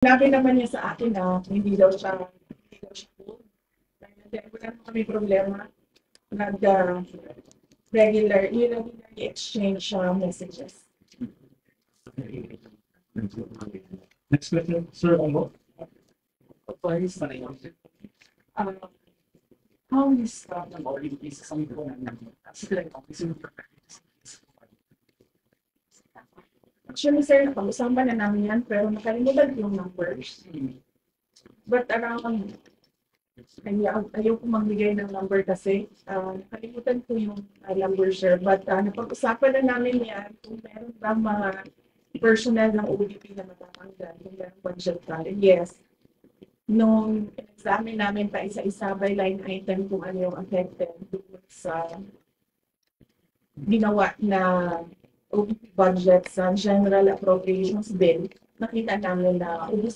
Sinabi naman niya sa akin na hindi daw siya full. Kaya wala naman kami problema. Regularly exchange messages. Next question, Sir Ongo. How is the volume is sa mga Actually, sir, napag-usapan na namin yan, pero nakalimutan ko yung numbers. But around, ayaw ko magbigay ng number kasi nakalimutan ko yung number, sir. But napag-usapan na namin yan kung meron ba mga personnel ng ODP na matatanggal, kung meron budget cut. Yes. Nung examine namin pa isa-isa by line item kung ano yung affected doon sa ginawa na ODP budget sa General Appropriations Bill, nakita namin na ubos